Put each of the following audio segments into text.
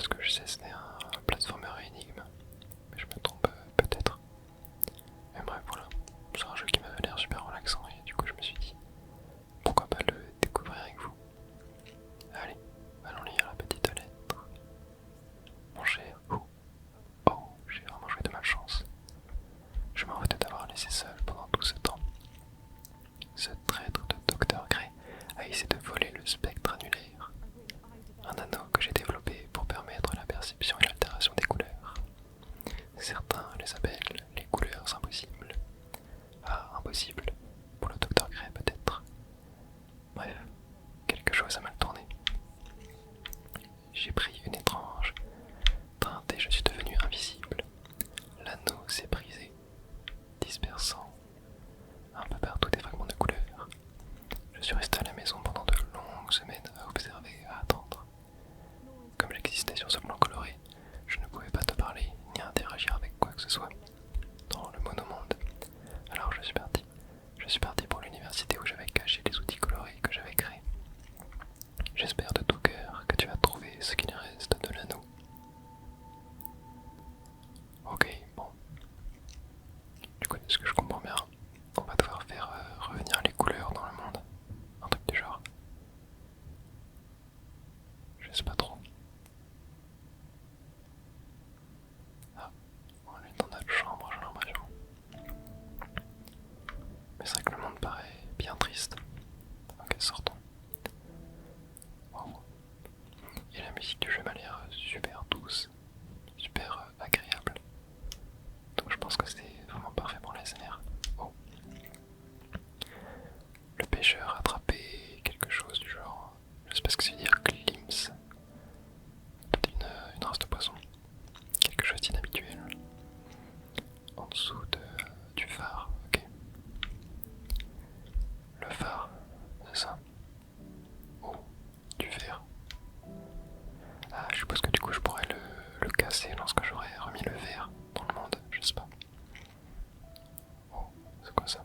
ce que je sais, c'était un platformer énigme. Mais je me trompe peut-être. Mais bref, voilà. C'est un jeu qui m'avait l'air super relaxant et du coup je me suis dit pourquoi pas le découvrir avec vous. Allez, allons lire la petite lettre. Mon cher. Oh, j'ai vraiment joué de malchance. Je m'en veux d'avoir laissé seul pendant tout ce temps. Ce traître de Dr. Gray a essayé de voler le spectre annulaire. Un anneau que j'ai développé pour permettre la perception et l'altération des couleurs. Certains les appellent les couleurs impossibles. Ah, impossible. Pour le Dr. Gray peut-être. Bref, quelque chose a mal tourné. J'ai pris une étrange teinte et je suis devenu invisible. L'anneau s'est brisé, dispersant un peu partout des fragments de couleurs. Je suis resté à la maison pendant de longues semaines à observer et à attendre. Comme j'existais sur ce plan coloré, je ne pouvais pas te parler ni interagir avec quoi que ce soit dans le monomonde. Alors je suis parti. Je suis parti pour l'université où j'avais caché les outils colorés que j'avais créés. J'espère de tout cœur que tu as trouvé ce qu'il reste de l'anneau. Ok, bon. Du coup, est-ce que je comprends bien? On va devoir faire revenir les couleurs dans le monde. Un truc du genre. Je sais pas trop. Ah, on est dans notre chambre, j'ai l'impression. Mais c'est vrai que le monde paraît bien triste. Ok, sortons. Wow. Et la musique du jeu m'a l'air super douce, super agréable. Donc je pense que c'est vraiment parfait pour l'ASMR. Oh. Le pêcheur a attrapé quelque chose du genre, je sais pas ce que ça veut dire, glimpse. Peut-être une race de poisson. Quelque chose d'inhabituel. En dessous du phare, ok. Le phare, c'est ça. Oh, du verre. Ah, je suppose que du coup je pourrais le casser lorsque j'aurai remis le verre dans le monde, je sais pas. Oh, c'est quoi ça?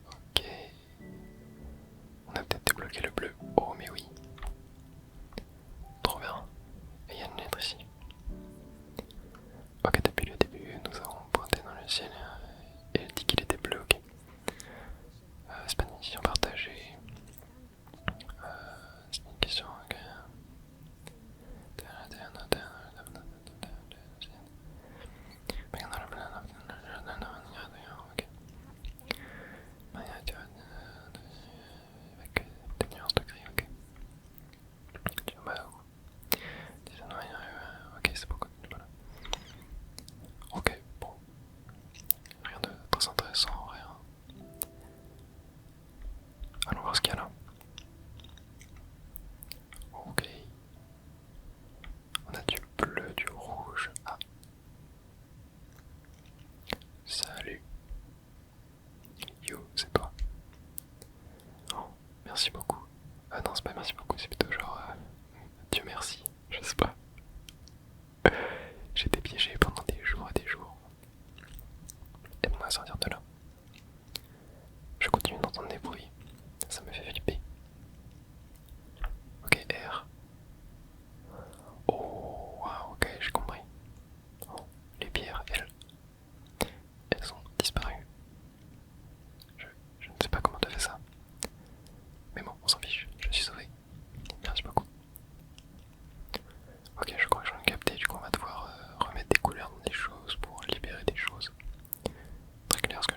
Ok. On a peut-être débloqué le bleu. Oh, mais oui. Trop bien. Et il y a une lettre ici. Ok, depuis le début, nous avons pointé dans le ciel et elle dit qu'il était bleu, ok. C'est pas une mission partagée. C'est une question, ok. Avec des nuances de gris, ok. Ok, c'est beaucoup. Voilà. Ok, bon. Rien de très intéressant, rien. Allons voir ce qu'il y a là. Ok. On a du bleu, du rouge. Ah. Salut. Yo, c'est toi. Oh, merci beaucoup. Ah non, c'est pas merci beaucoup, c'est plutôt genre Dieu merci, je sais pas. J'étais piégé pendant des jours et des jours. Aide-moi à sortir de là. Je continue d'entendre des bruits. Ça me fait flipper. Ok, R. Oh, wow, ok, j'ai compris. Oh, les pierres, elles ont disparu. Je ne sais pas comment tu as fait ça. Mais bon, on s'en fiche, je suis sauvé. Merci beaucoup. Ok, je crois que je viens de capter, du coup on va devoir remettre des couleurs dans des choses pour libérer des choses. Très clair ce que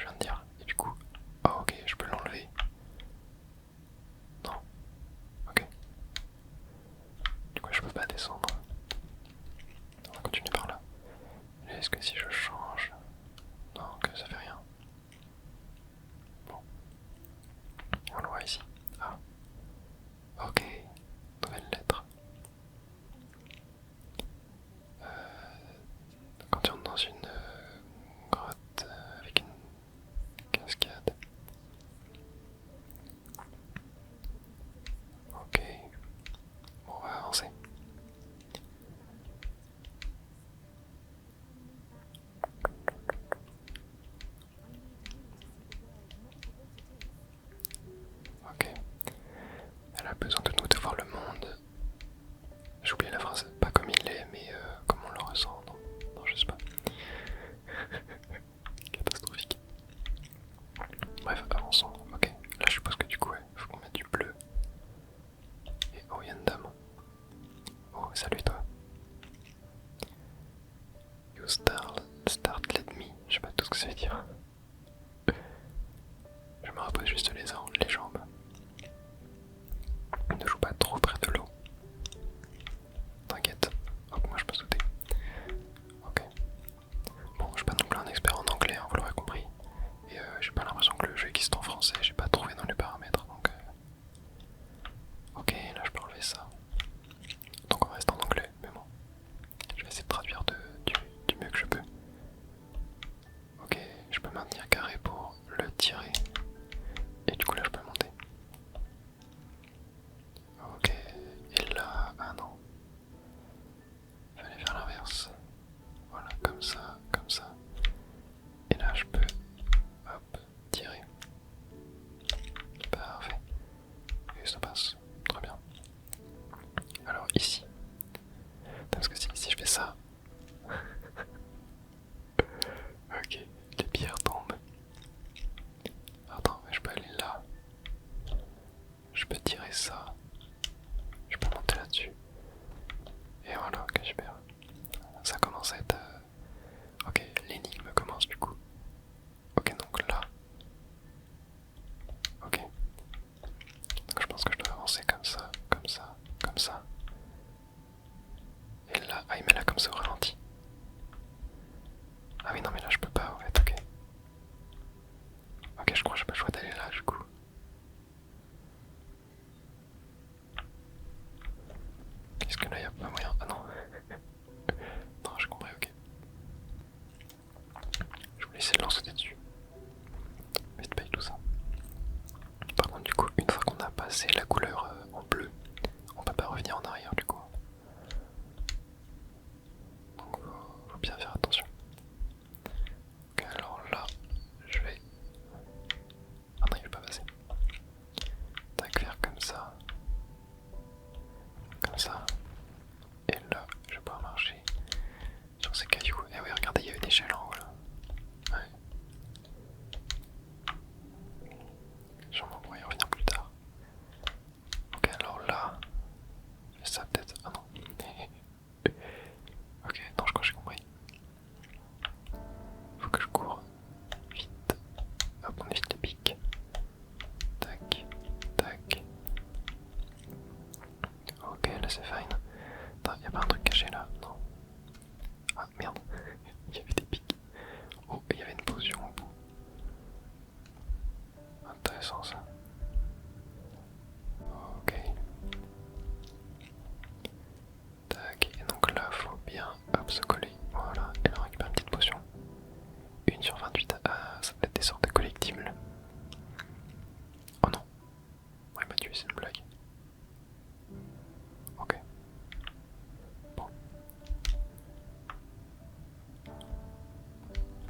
et ça. Je peux monter là-dessus. Et voilà, ok, super. Ça commence à être... Ok, l'énigme commence du coup. Ok, donc là... Ok. Donc je pense que je dois avancer comme ça, comme ça, comme ça. Et là... Ah, il met là comme ça au ralenti. Ah oui, non mais là je peux pas, en fait, ok. Ok, je crois que j'ai pas le choix d'aller là, du coup. Est-ce que là il y a pas moyen? Ah non. Non, j'ai compris, ok. Je voulais essayer de lancer dessus. Mais c'est pas du tout ça. Par contre, du coup, une fois qu'on a passé la couleur en bleu, on peut pas revenir en arrière, du coup. Donc, faut bien faire attention. Ok, alors là, je vais... Ah non, il veut pas passer. Tac, faire comme ça. Comme ça. Et là, je vais pouvoir marcher sur ces cailloux. Et oui, regardez, il y a une échelle en haut là. Ouais. Sûrement pour y revenir plus tard. Ok, alors là, je fais ça peut-être. Ah non. Ok, non, je crois que j'ai compris. Faut que je cours vite. Hop, on évite les pics. Tac, tac. Ok, là c'est fine. Attends, y'a pas un truc caché là? Non. Ah merde, il y avait des pics. Oh, il y avait une potion au bout. Intéressant ça. Ok. Tac, et donc là faut bien hop se coller. Voilà, et là on récupère une petite potion. 1 sur 28. Ah, ça peut être des sortes de collectibles. Oh non. Ouais, il m'a tué, c'est une blague. Ok. Bon.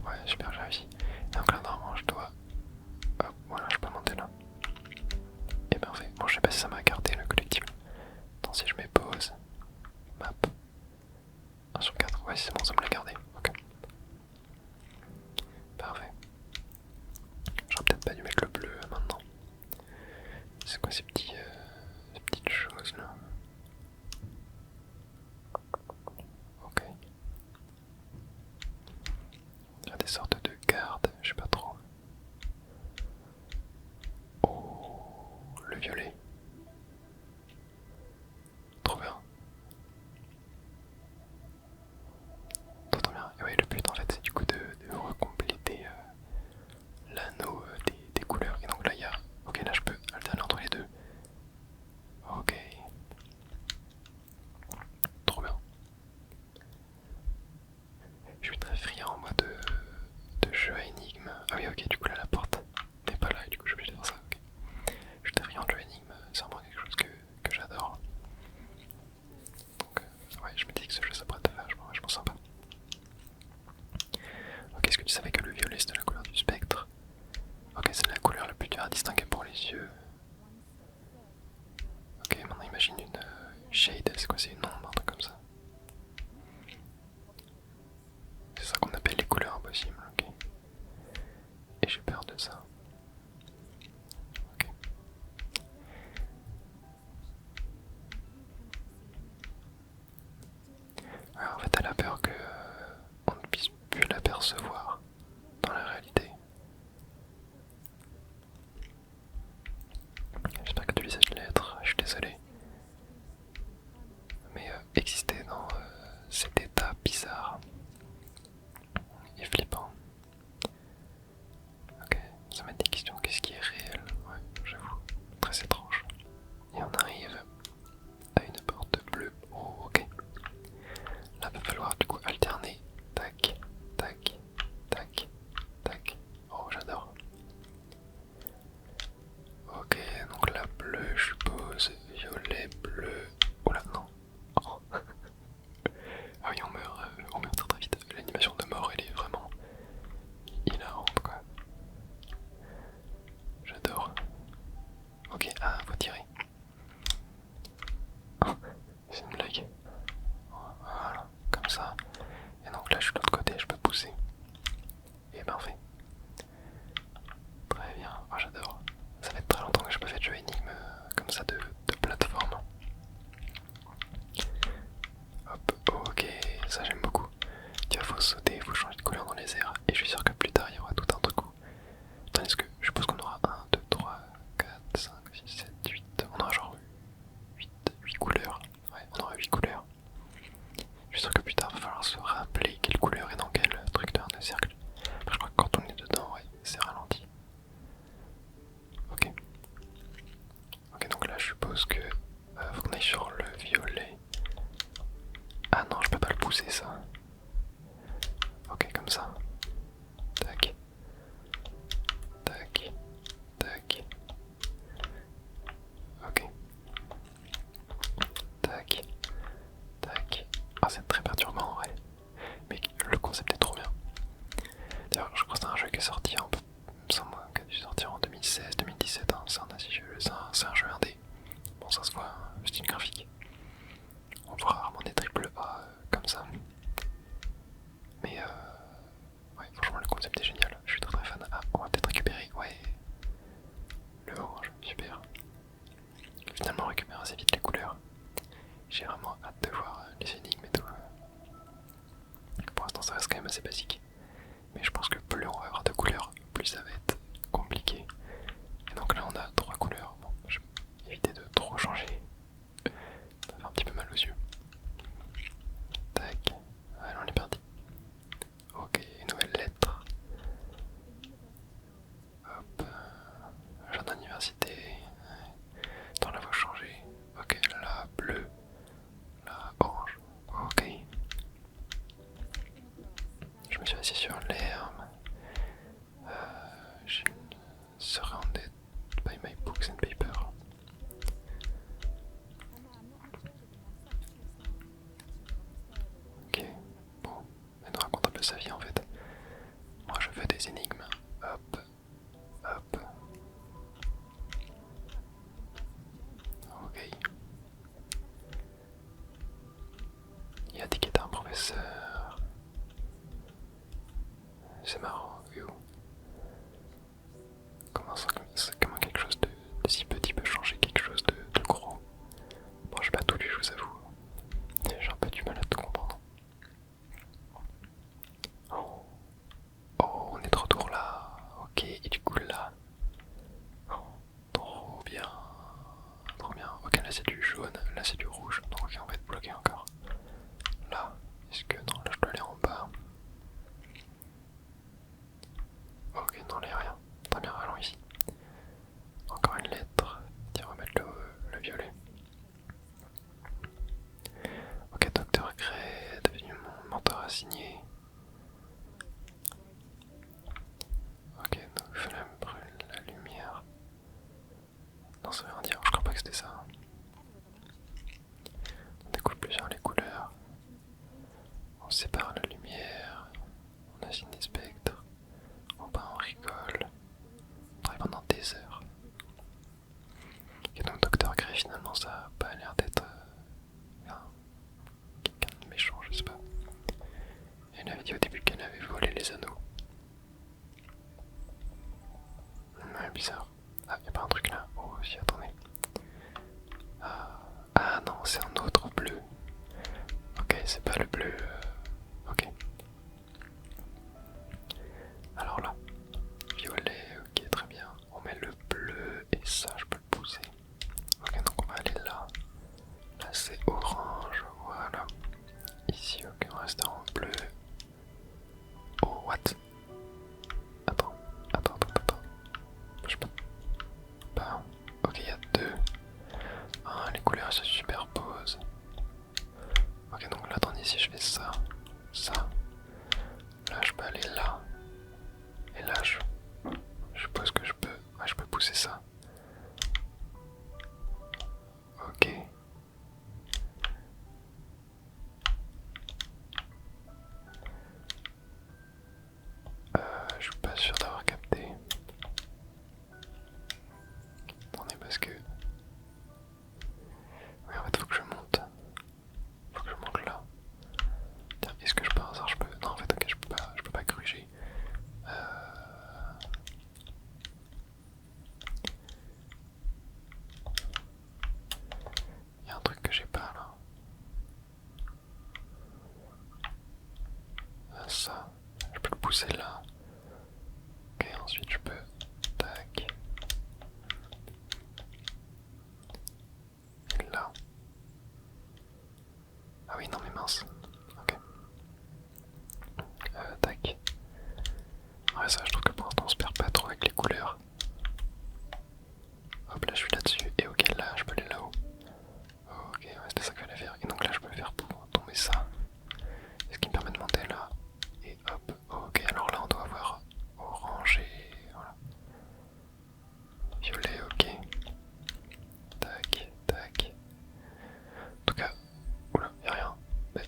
Ouais, super, j'ai réussi. Donc là, normalement, je dois... Hop, voilà, je peux monter là. Et parfait. Bon, je sais pas si ça m'a gardé le collectible. Attends, si je mets pause. Map. 1 sur 4. Ouais, c'est bon, ça me l'a gardé. Ok. Parfait. J'aurais peut-être pas dû mettre le bleu maintenant. C'est quoi ces petites choses là? Ok. Il y a des sortes de gardes, je sais pas trop. Oh, le violet. Trop bien. Trop bien. Et ouais, le but en fait c'est du coup de recompléter l'anneau des couleurs. Et donc là il y a... Ok, là je peux alterner entre les deux. Ok. Trop bien. Je suis très friand moi de jeux à énigmes. Ah oui, ok, du coup là la porte n'est pas là et du coup je vais faire ça. Ok. Je suis très friand de jeux à énigmes, c'est vraiment quelque chose que j'adore. Donc ouais, je me dis que ce jeu ça pourrait être vachement sympa. Ok, est-ce que tu savais que le violet c'est la couleur du spectre? Ok, c'est la couleur la plus dure à distinguer pour les yeux. Ok, maintenant imagine une shade, c'est quoi? C'est une ombre, un truc comme ça. C'est ça qu'on appelle les couleurs impossibles, ok. Et j'ai peur de ça. Ok. Alors, en fait, elle a peur que on ne puisse plus l'apercevoir dans la réalité. J'espère que tu lis cette lettre, je suis désolé. Mais exister dans cet état bizarre et flippant. Ok, ça met des questions, qu'est-ce qui est réel? Ouais, j'avoue, très étrange. Et on arrive à une porte bleue. Oh, ok. Là, va falloir du coup alterner. Tac, tac, tac, tac. Oh, j'adore. Ok, donc là, bleu, je suppose. Violet, bleu. Oh là, non. Oh. Ah oui, on meurt très vite. L'animation de mort, elle est vraiment hilarante, quoi. J'adore. Ok, ah, faut tirer. Oh, c'est une blague. Voilà, comme ça. Et donc là, je suis de l'autre côté, je peux pousser. Et parfait. Très bien, oh, j'adore. Ça fait très longtemps que je n'ai pas fait de jeu énigme comme ça de c'est un jeu indé. Bon, ça se voit, style graphique. On voit rarement des triple A comme ça. Mais ouais, franchement, le concept est génial. Je suis très fan. Ah, on va peut-être récupérer, ouais, le orange, super. Finalement, on récupère assez vite les couleurs. J'ai vraiment hâte de voir les énigmes et tout. Pour l'instant, ça reste quand même assez basique. Mais je pense que plus on va avoir de couleurs, plus ça va être compliqué. Et donc là, on a 3 couleurs. Bon, je vais éviter de trop changer. Ça va faire un petit peu mal aux yeux. Tac. Allez, on est parti. Ok, nouvelle lettre. Hop. Jardin d'université. Attends, là, faut changer. Ok, là, bleu. Là, orange. Ok. Je me suis assis sur l'herbe. Je suis surrounded by my books and paper. Ok, bon, elle nous raconte un peu sa vie en fait. Moi je fais des énigmes. Hop, hop. Ok. Il a dit qu'il était un professeur. C'est marrant, oui. Comment quelque chose de si petit peut changer quelque chose de gros. Bon, j'ai pas tout lu, je vous avoue. J'ai un peu du mal à tout comprendre. Oh, oh, on est de retour là. Ok, et du coup là. Oh, trop bien. Trop bien. Ok, là c'est du jaune, là c'est du rouge. Donc ok, on va être bloqué encore. Là, est-ce que non, là je dois aller en bas. Ok, non, là y'a rien. Très bien, allons ici. Encore une lettre. Tiens, on va mettre le violet. Ok, Docteur Gray est devenu mon mentor assigné. Ok, donc flamme brûle la lumière. Non, ça veut rien dire, je crois pas que c'était ça. On découpe plusieurs les couleurs. On sépare la lumière. On assigne des spectres. On peint, on rigole. On travaille pendant des heures. Et donc Docteur Gray, finalement, ça a pas l'air d'être quelqu'un de méchant, je sais pas. Elle avait dit au début qu'elle avait volé les anneaux. Ouais, bizarre. Ah, y'a pas un truc là? Oh, si, attendez. Ah non, c'est un autre bleu. Ok, c'est pas le bleu. Ok. Alors là, violet, ok, très bien. On met le bleu et ça, je peux le pousser. Ok, donc on va aller là. Là, c'est orange, voilà. Ici, ok, on reste en bleu. Oh, what? Attends. Je peux pas. Ok, il y a deux. Ah, les couleurs se superposent. Ok, donc là, attendez, si je fais ça, ça. Là, je peux aller là. Et là, je suppose que je peux. Ouais, je peux pousser ça. Ok. Je suis pas sûr d'avoir capté. Attendez, parce que. Oui, en fait, faut que je monte. Faut que je monte là. Tiens, est-ce que je peux hasard, je peux. Non, en fait, ok, je peux pas gruger. Il y a un truc que j'ai pas là. Ça, je peux le pousser là. Ok, ensuite je peux. Tac. Et là. Ah oui, non, mais mince. Ok. Tac. Ouais, ça, je trouve que pour l'instant on se perd pas trop avec les couleurs. Hop, là je suis là-dessus. Et ok, là je peux aller là-haut. Ok, ouais, c'était ça qu'il fallait faire. Et donc là je peux faire pour tomber ça. Ce qui me permet de monter là. Et hop. Ok, alors là on doit avoir orange et voilà. Violet, ok. Tac, tac. En tout cas, oula, y'a rien. Mais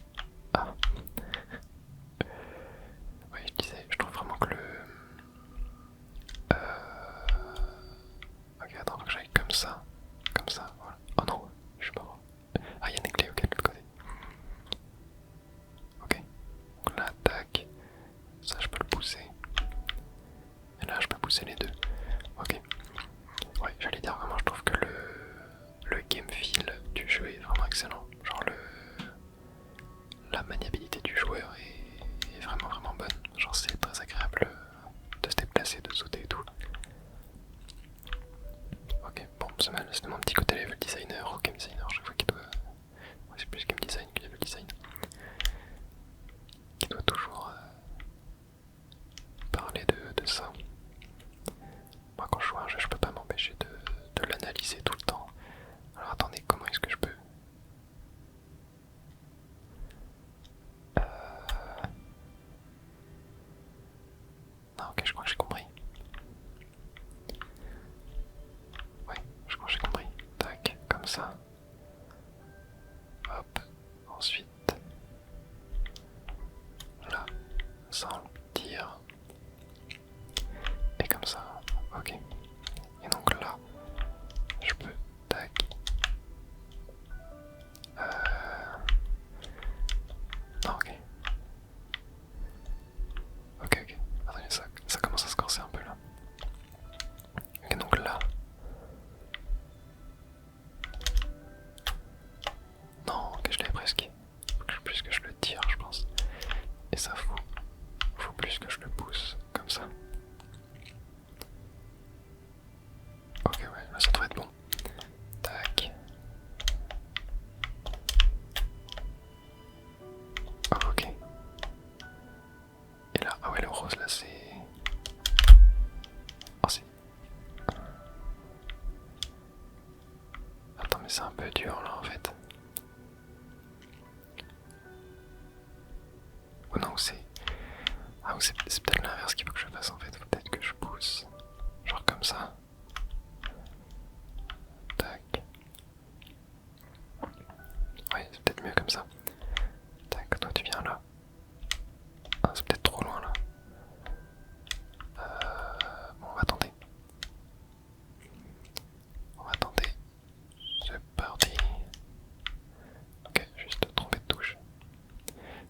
c'est mal, c'est mon petit côté level designer ou game designer, chaque fois qu'il doit... Ouais, c'est plus game design que level design. Qui doit toujours parler de ça. Moi quand je joue à un jeu, je peux pas m'empêcher de l'analyser tout le temps. Alors attendez, comment est-ce que je peux... Non, ok, je crois que j'ai compris. Ouais, je crois que j'ai compris. Tac, comme ça. Hop, ensuite... Là, ça on le tire. Et comme ça, ok. Et donc là, je peux... Tac. Non, ok. Ok, ok. Attendez, ça commence à se corser un peu là. Et donc là... Non, ok, je l'ai presque. Faut que plus que je le tire, je pense. Et ça faut plus que je le pousse, comme ça. Ok, ouais, là ça devrait être bon. Tac. Oh, ok. Et là, ah ouais, le rose là c'est... Oh, c'est... Attends, mais c'est un peu dur là en fait. Ou non, c'est... Ah, ou c'est peut-être l'inverse qu'il faut que je fasse en fait. Faut peut-être que je pousse. Genre comme ça. Tac. Ouais, c'est peut-être mieux comme ça. Tac, toi tu viens là. Ah, c'est peut-être trop loin là. Bon, on va tenter. On va tenter. C'est parti. Ok, juste tromper de touche.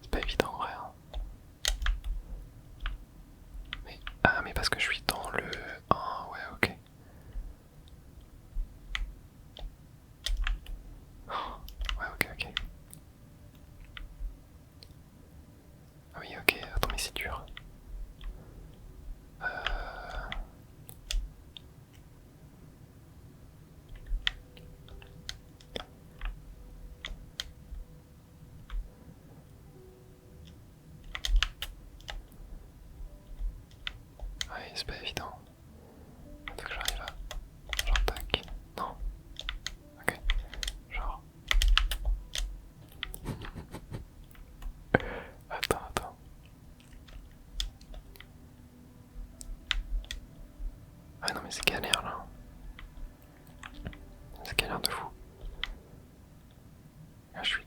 C'est pas évident en vrai. Hein. Mais, ah, mais parce que je suis dans le... Oh, ouais, ok. Oh, ouais, ok, ok. Ah oui, ok, attends, mais c'est dur. Ouais, c'est pas évident. Faut que j'arrive à... Genre tac. Non. Ok. Genre... Attends. Ah non mais c'est galère là. C'est galère de fou. Ah, je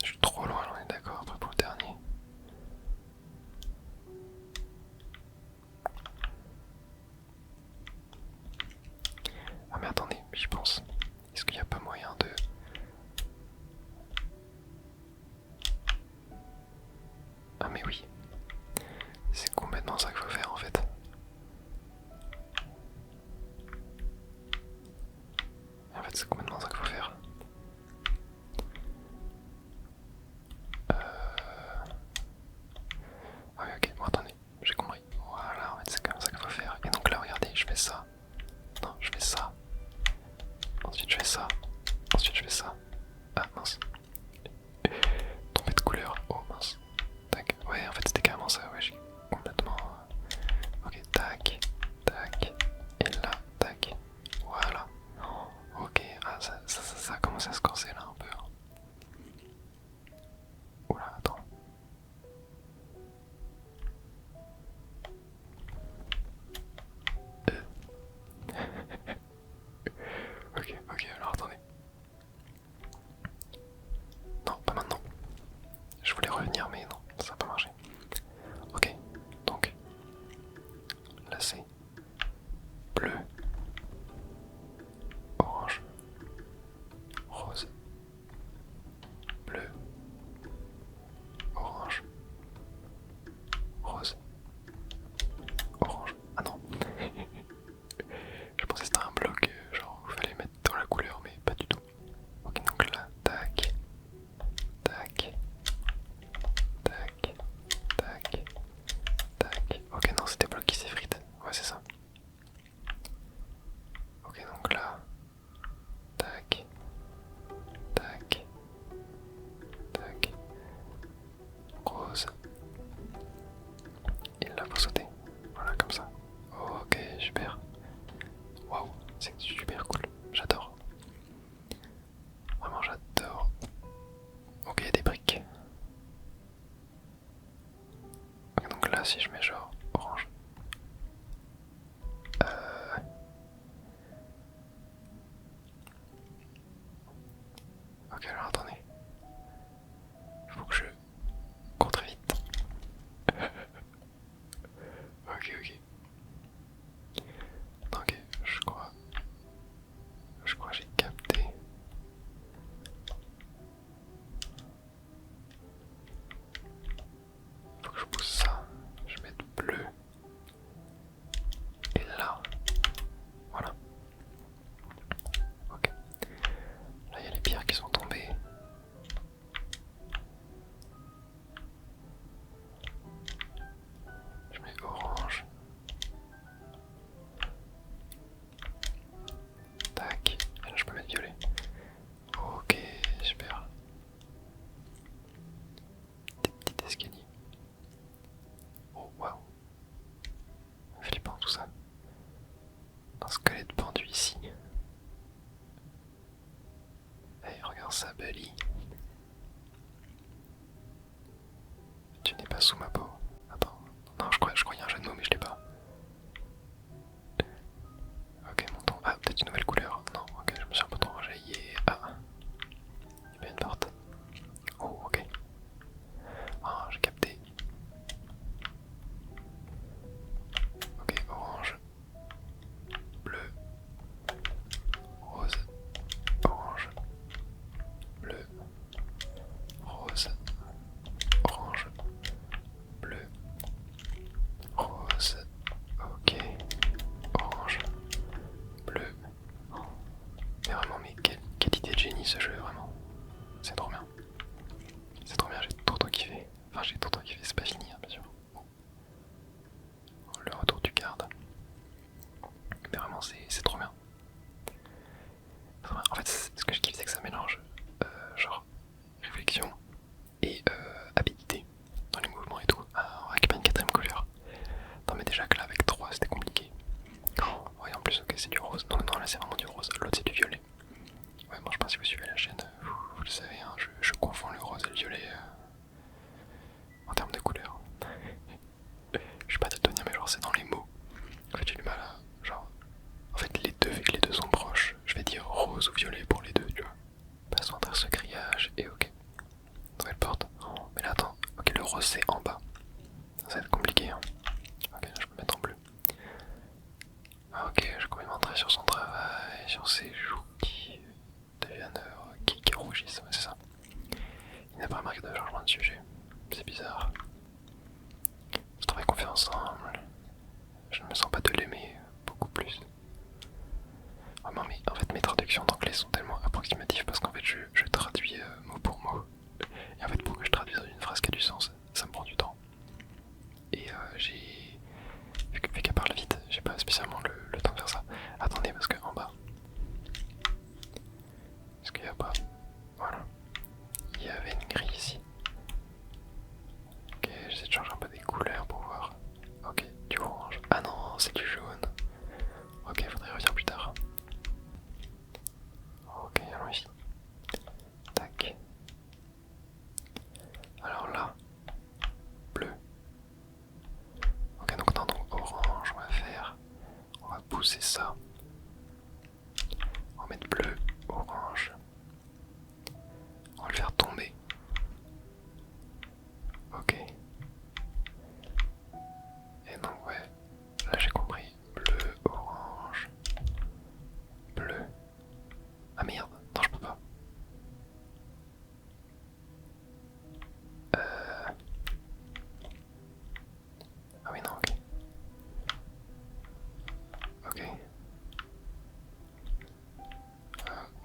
suis trop loin, on est d'accord, après pour le dernier. Ah mais attendez, j'y pense. Est-ce qu'il n'y a pas moyen de... Ah mais oui. C'est complètement ça qu'il faut faire en fait. En fait c'est complètement ça qu'il faut faire. Ah oui ok, bon attendez, j'ai compris. Voilà, en fait c'est comme ça qu'il faut faire. Et donc là regardez, je fais ça. Non, je fais ça. Ensuite je fais ça. Ensuite je fais ça. Ah mince. Tombé de couleur. Oh mince. Tac. Ouais en fait c'était carrément ça, ouais j'ai complètement... Ok, tac, tac. Et là, tac. Voilà. Ok, ah ça commence à se corser là un peu. Oula, attends. Ok, alors attendez. Non, pas maintenant. Ok, alors attendez. Faut que je cours très vite. Ok, ok. Ok, je crois que j'ai capté. Faut que je pousse ça. Je vais mettre bleu. Et là. Voilà. Ok. Là, il y a les pierres qui sont tombées. Je mets orange. Tac. Et là, je peux mettre violet. Ok, super. Des petits escaliers. Oh, waouh. Flippant tout ça. Un squelette pendu ici. Hey, regarde ça, Bali. Tu n'es pas sous ma peau. Attends. Non, je crois qu'il y a un jeu de mots, mais je l'ai pas. Ok, montons. Ah, peut-être une nouvelle couleur. Non, ok, je me suis un peu trop enjaillé. Ah, il y a bien une porte. Oh, ok. Ah, j'ai capté. Ok, orange, bleu, rose, orange, bleu, rose, orange, bleu, rose, ok, orange, bleu. Mais vraiment, mais quelle idée de génie ce jeu, vraiment. C'est trop bien. C'est trop bien, j'ai trop kiffé. Enfin, j'ai trop kiffé, c'est pas fini, hein, bien sûr. Bon. Le retour du garde. Mais vraiment, c'est trop bien. En fait, ce que je kiffe, c'est que ça mélange genre réflexion et habilité dans les mouvements et tout. Ah, on récupère une quatrième couleur. Non, mais déjà que là, avec 3 c'était compliqué. Oh, ouais, en plus, ok, c'est du rose. Non, non, là, c'est vraiment du rose. L'autre, c'est du violet. Ouais, bon, je pense que si vous suivez la chaîne, vous le savez, hein, je confonds le rose et le violet en termes de couleur. Je suis pas daltonien, mais genre, c'est dans les mots. En fait, j'ai du mal à. Genre, en fait, les deux, vu que les deux sont proches, je vais dire rose ou violet pour les deux, tu vois. Passons entre ce grillage et ok. Nouvelle porte. Oh, mais là, attends. Ok, le rose, c'est en bas. Ça va être compliqué, hein. Ok, là, je peux mettre en bleu. Ah, ok, je peux entrer sur son travail, sur ses joues qui deviennent. Qui rougissent, ouais, c'est ça. Il n'a pas remarqué de changement de sujet. C'est bizarre. On travaille qu'on fait ensemble. Je ne me sens pas de l'aimer beaucoup plus. Vraiment, mais en fait, mes traductions d'anglais sont tellement approximatives parce qu'en fait, je traduis mot pour mot. Et en fait, pour que je traduise une phrase qui a du sens, ça me prend du temps. Et j'ai. Vu qu'elle parle vite, j'ai pas spécialement le temps de faire ça. Attendez, parce qu'en bas. Est-ce qu'il y a pas. Voilà. Il y avait une grille ici. Ok, j'essaie de changer un peu des couleurs pour voir. Ok, du orange. Ah non, c'est du jaune. Ok, faudrait revenir plus tard. Ok, allons ici. Tac. Alors là, bleu. Ok, donc non, donc orange, on va faire. On va pousser ça. On va mettre bleu, orange. On va le faire tomber. Ok. Et donc ouais, là j'ai compris. Bleu, orange, bleu. Ah merde, non je peux pas. Ah oui non, ok. Ok.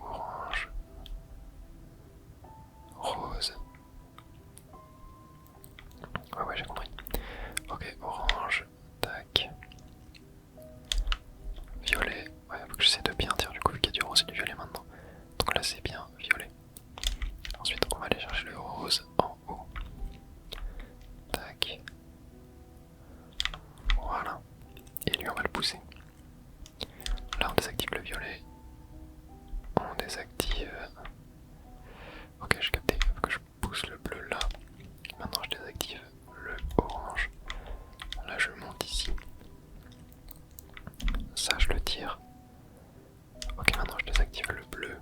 Orange. Rose. Ouais ouais j'ai compris. Ok, orange. Tac. Violet. Ouais, faut que j'essaie de bien dire du coup vu qu'il y a du rose et du violet maintenant. Donc là c'est bien violet. Ensuite on va aller chercher le rose en haut. Tac. Voilà. Et lui on va le pousser. Là on désactive le violet. On désactive. Ok, j'ai capté. Faut que je pousse le bleu là. Maintenant je désactive le orange. Là je monte ici. Ça je le tire. Ok, maintenant je désactive le bleu.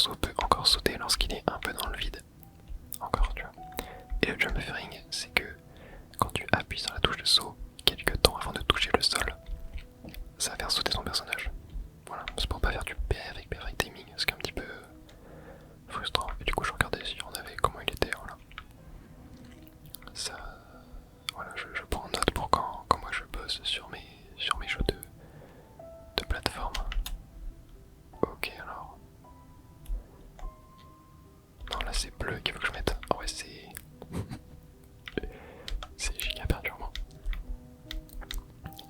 perso peut encore sauter lorsqu'il est un peu dans le vide. Encore, tu vois. Et le jump buffering, c'est que quand tu appuies sur la touche de saut, quelques temps avant de toucher le sol, ça va faire sauter ton personnage. Voilà, c'est pour pas faire du perfect timing, ce qui est un petit peu frustrant. Et du coup, je regardais si on avait comment il était, voilà. Ça, voilà, je prends note pour quand moi je bosse sur mes jeux de plateforme. Ok, alors. Non, là c'est bleu qu'il faut que je mette. Ah ouais, c'est. C'est giga perturbant.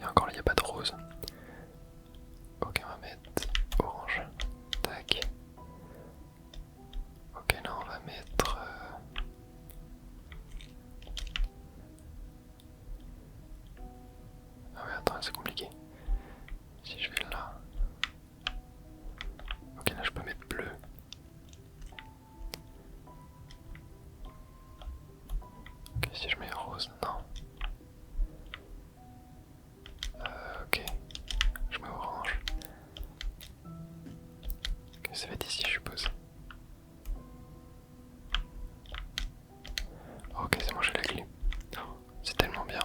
Et encore là, il n'y a pas de rose. Ok, on va mettre orange. Tac. Ok, là on va mettre. Ah ouais, attends, c'est compliqué. Si je vais là. Ok, là je peux mettre bleu. Ok, si je mets rose, non. Ok, je mets orange. Ok, ça va être ici, je suppose. Ok, c'est bon, j'ai la clé. C'est tellement bien.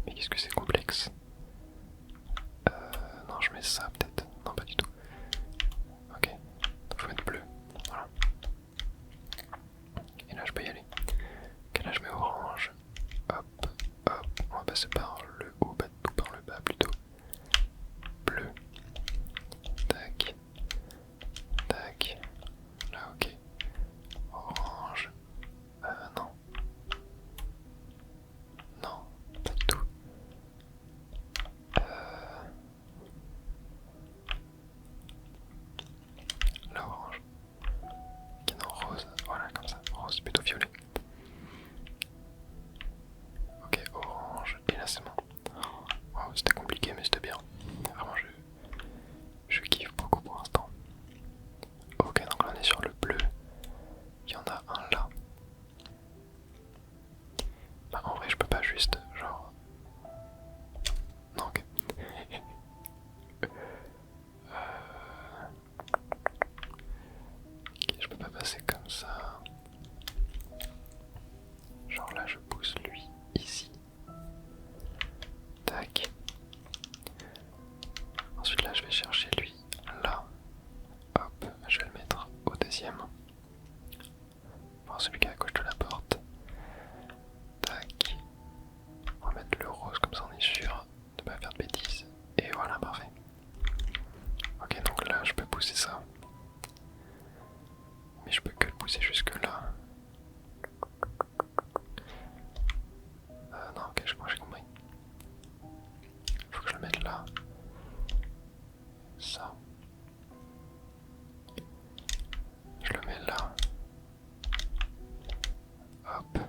Mais qu'est-ce que c'est complexe. Non, je mets ça peut-être. Non, pas du tout. Ok, donc faut mettre bleu. Voilà. Et là, je peux y aller. Ok, là, je mets orange. Hop, hop. On va passer par le haut, pas tout par le bas plutôt. Bleu. Tac. Tac. Là, ok. Orange. Non. Non, pas du tout. Là, orange. Ok, non, rose. Voilà, comme ça. Rose, plutôt violet. Ok, orange. Et là, c'est bon. Wow, c'était compliqué, mais c'était bien. Vraiment, je kiffe beaucoup pour l'instant. Ok, donc là, on est sur le bleu. Il y en a un là. Bah, en vrai, je peux pas juste, genre. Non, ok. Ok, je peux pas passer comme ça. Genre là, je pousse lui ici. Tac. Ensuite, là, je vais chercher lui là. Hop, je vais le mettre au deuxième. Enfin, celui qui est à gauche de la porte. Tac. On va mettre le rose, comme ça on est sûr de pas faire de bêtises. Et voilà, parfait. Ok, donc là, je peux pousser ça. Mais je peux que le pousser jusque là. Non, ok, moi j'ai compris. Faut que je le mette là. Ça. Je le mets là. Hop.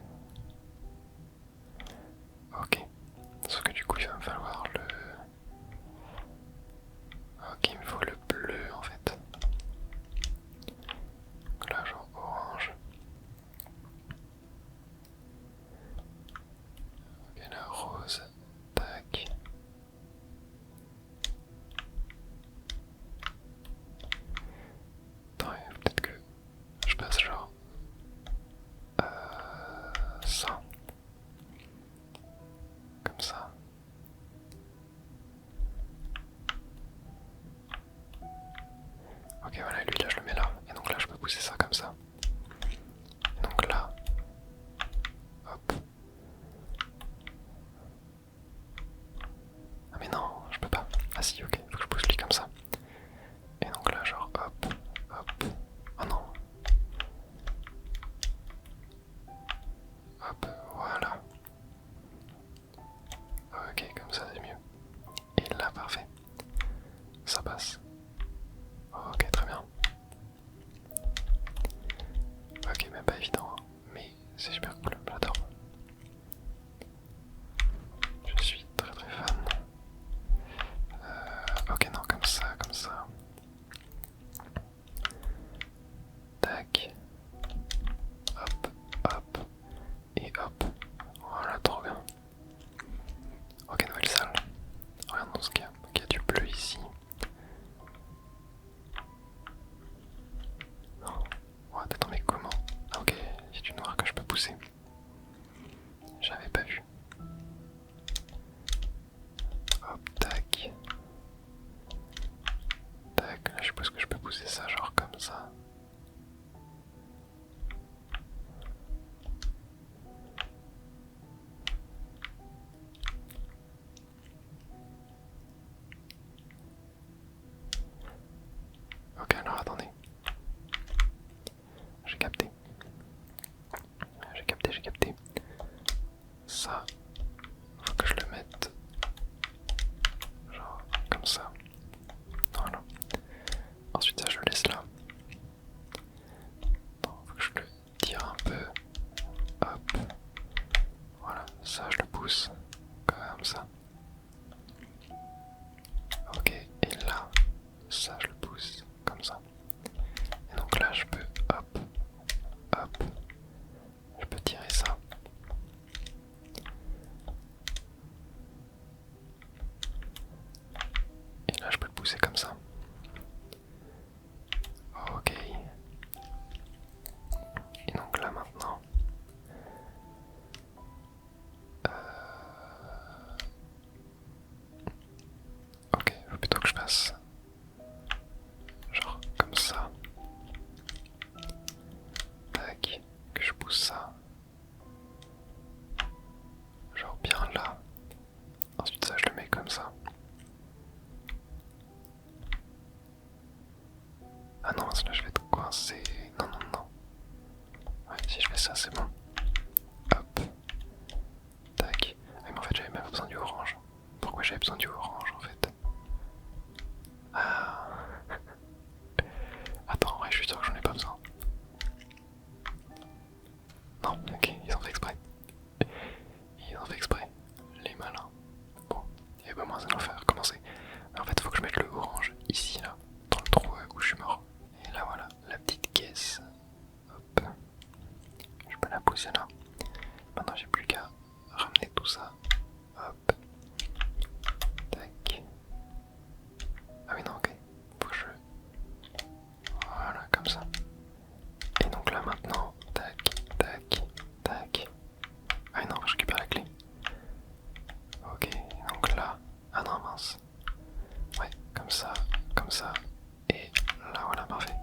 Ok. Sauf que du coup, il va me falloir le... Ok, il me faut le bleu en fait. Donc là, genre orange. Ok, là, rose. Tac. Attends, peut-être que je passe genre... ça. Comme ça. Ok, voilà, lui là, je le mets là. Et donc là, je peux pousser ça comme ça. Et donc là... Hop. Ah mais non, je peux pas. Ah si, ok, faut que je pousse lui comme ça. Et donc là, genre hop, hop. Oh non. Hop, voilà. Ok, comme ça c'est mieux. Et là, parfait. Ça passe. Ok, très bien. Ah non, là je vais être coincé. Non, non, non. Ouais, si je fais ça, c'est bon. Hop. Tac. Ah, mais en fait, j'avais même besoin du orange. Pourquoi j'avais besoin du orange en fait? Ah. Attends, en vrai, je suis sûr que j'en ai pas besoin. Non, ok, ils ont fait exprès. Ils ont fait exprès. Les malins. Bon, et ben moi, ça va faire recommencer. Mais en fait, il faut que je mette le orange ici, là, dans le trou où je suis mort. Et là, voilà, la petite caisse. Hop. Je peux la pousser là. Maintenant, j'ai plus qu'à ramener tout ça. Hop. Tac. Ah oui, non, ok. Faut que je... Voilà, comme ça. Et donc là, maintenant, tac, tac, tac. Ah oui, non, je récupère la clé. Ok, donc là... Ah non, mince. Ouais, comme ça, et là, voilà, parfait.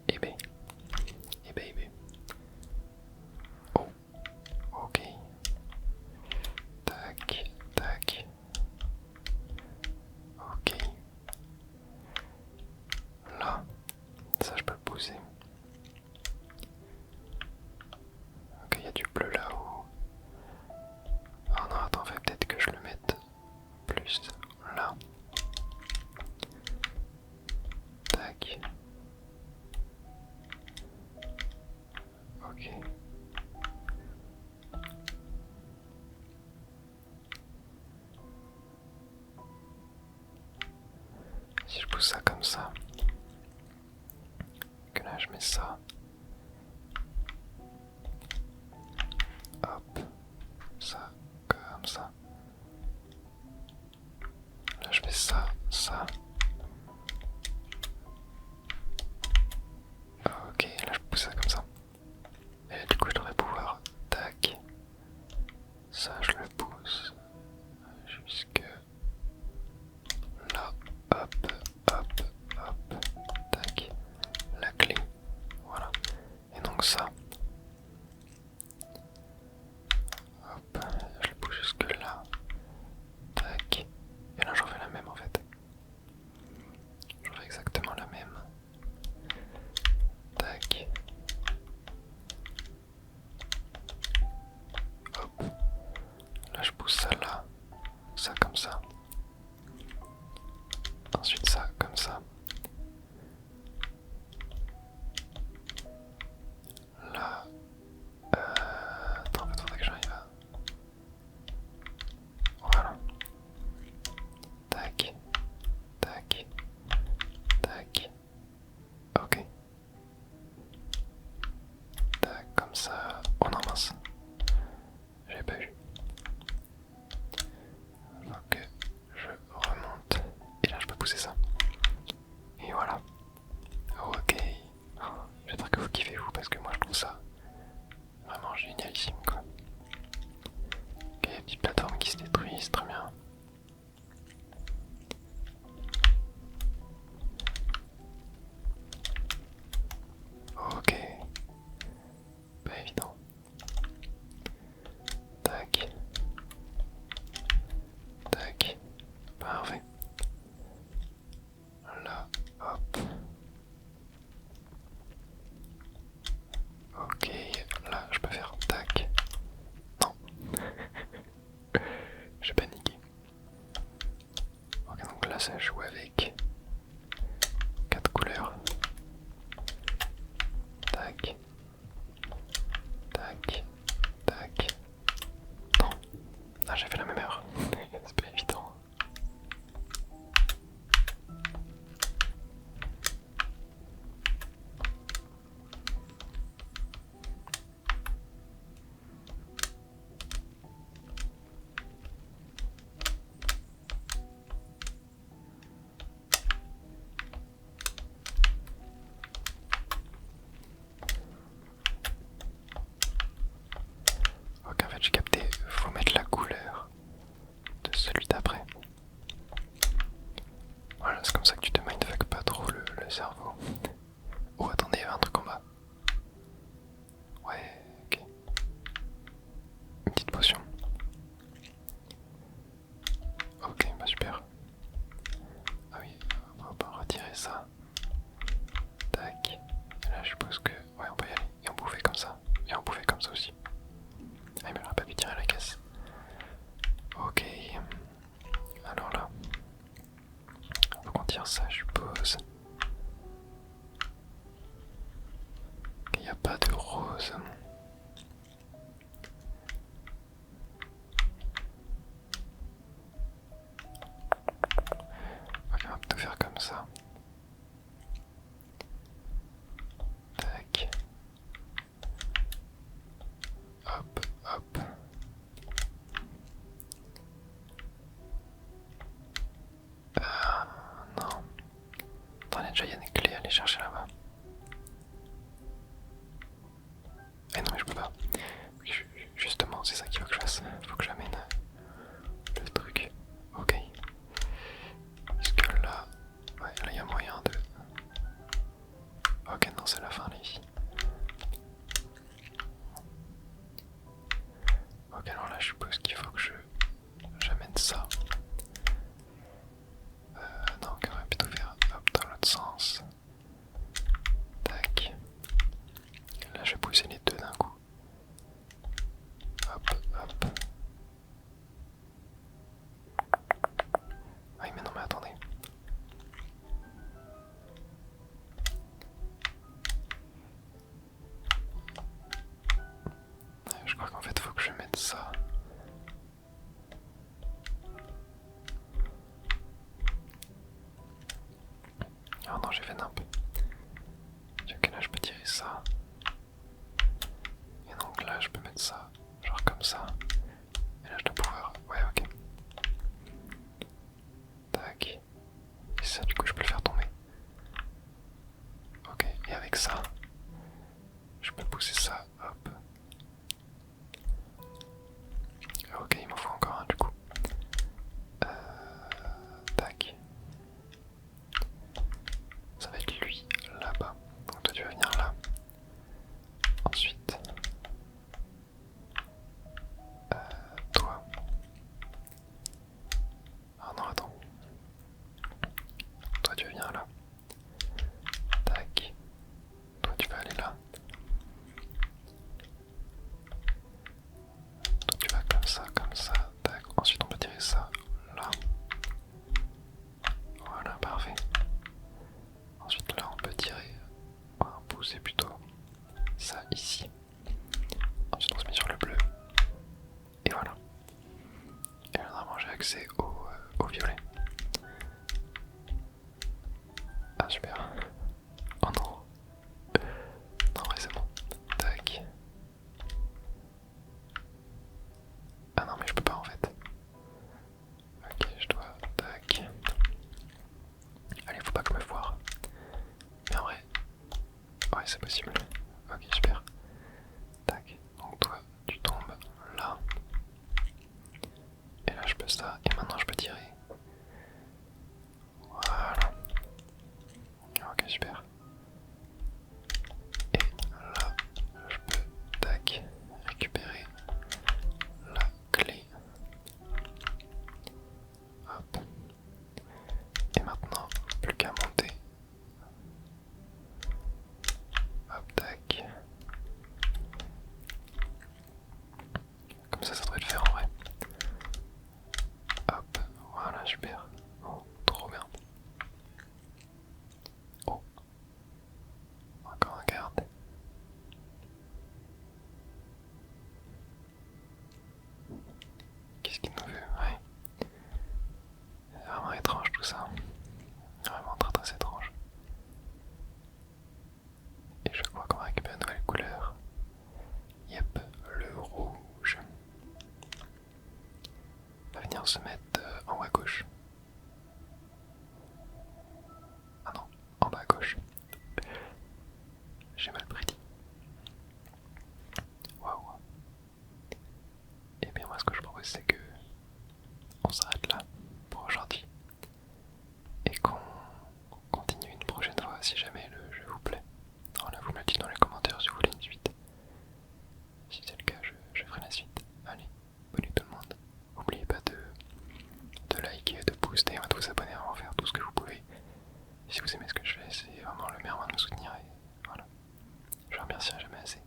Et B. Et B, et B. Oh, ok. Tac, tac. Ok. Là, ça je peux le pousser. Ok, il y a du bleu là-haut. Oh non, attends, fait peut-être que je le mette plus là. Tac. Ok. Si je pousse ça comme ça, que là je mets ça. Hop. Ça, comme ça. Là je mets ça, ça. Ok, là je pousse ça comme ça. Et du coup je devrais pouvoir, tac, ça je le pousse jusque là, hop, hop, hop, tac, la clé, voilà. Et donc ça, hop, je le pousse jusque là, tac, et là j'en fais la même en fait. J'en fais exactement la même, tac, hop, là je pousse ça là, ça comme ça. Ensuite ça, comme ça. Là, attends, en fait, faudrait que j'arrive à... Voilà. Tac, tac, tac. Ok. Tac, comme ça. Oh non, mince. J'avais pas vu. Ok, je remonte. Et là, je peux pousser ça. Et voilà. Ok. J'espère que vous kiffez vous parce que moi je trouve ça vraiment génialissime quoi. Ok, il y a une petite plateforme qui se détruit, c'est très bien. Ok. Pas évident. Tac. Tac. Parfait. Là, hop. Ok, là je peux faire tac. Non. J'ai paniqué. Ok, donc là ça joue avec 4 couleurs. Tac. Tac. Tac. Non. Ah, j'ai fait la même erreur. C'est pas évident. Ok, en fait j'ai capté, faut mettre la couleur de celui d'après. Voilà, c'est comme ça que tu te mindfuck pas trop le cerveau. Oh, attendez, il y avait un truc en bas. Ouais, ok. Une petite potion. Ok, bah super. Ah oui, on va pas retirer ça. pas de rose. Ok, on va plutôt faire comme ça. Tac. Hop, hop. Non. Attendez, déjà il y a des clés à aller chercher là-bas. Eh non mais je peux pas. Justement, c'est ça qu'il faut que je fasse. Faut que j'amène le truc. Ok. Est-ce que là... Ouais, là il y a moyen de... Ok, non, c'est la fin là ici. Ok, alors là je suppose qu'il faut que j'amène ça. Non, on va plutôt faire hop dans l'autre sens. Tac. Là je vais pousser les deux d'un coup. Hop, hop. Oui mais non mais attendez. Je crois qu'en fait faut que je mette ça. Oh non j'ai fait nimp. Ok là je peux tirer ça. Et donc là je peux mettre ça. Genre comme ça. Et là je dois pouvoir... Ouais ok. Tac. Et ça du coup je peux le faire tomber. Ok, et avec ça, je peux pousser ça, hop. Ok, il m'en faut encore un du coup. Tac. Ça va être lui là-bas. Donc toi tu vas venir là. Ensuite, toi. Ah non, attends. Toi tu vas venir là. Tac. Toi tu vas aller là. Toi tu vas comme ça, tac. Ensuite on peut tirer ça là. Voilà, parfait. Ensuite là on peut tirer, enfin pousser plutôt ça ici. Ensuite on se met sur le bleu. Et voilà. Et là normalement j'ai accès au violet. Ah super. Oh non. Non ouais c'est bon. Tac. Ah non mais je peux pas en fait. Ok je dois... Tac. Allez faut pas que je me foire. Mais en vrai... Ouais c'est possible. Ok super. Tac. Donc toi tu tombes là. Et là je peux ça. Et maintenant je peux tirer. Voilà. Ok super. Et là je peux tac récupérer la clé. Hop. Et maintenant plus qu'à monter. Hop tac. Comme ça devrait le faire en vrai. Hop, voilà super. Oh, trop bien. Oh. Encore un garde. Qu'est-ce qu'il nous veut? Ouais. C'est vraiment étrange tout ça. Vraiment très très étrange. Et je crois qu'on va récupérer une nouvelle couleur. Yep, le rouge. On va venir se mettre en haut à gauche. Ah non, en bas à gauche. J'ai mal prédit. Waouh. Et bien moi ce que je propose c'est que on s'arrête là pour aujourd'hui et qu'on continue une prochaine fois si jamais le jeu vous plaît. Voilà, vous me le dites dans les commentaires si vous voulez une suite. Si c'est le cas, je ferai la suite. Allez, bonne nuit tout le monde. N'oubliez pas de liker, de booster, de vous abonner, à en faire tout ce que vous pouvez. Si vous aimez ce que je fais, c'est vraiment le meilleur moyen de me soutenir et voilà. Je vous remercierai jamais assez.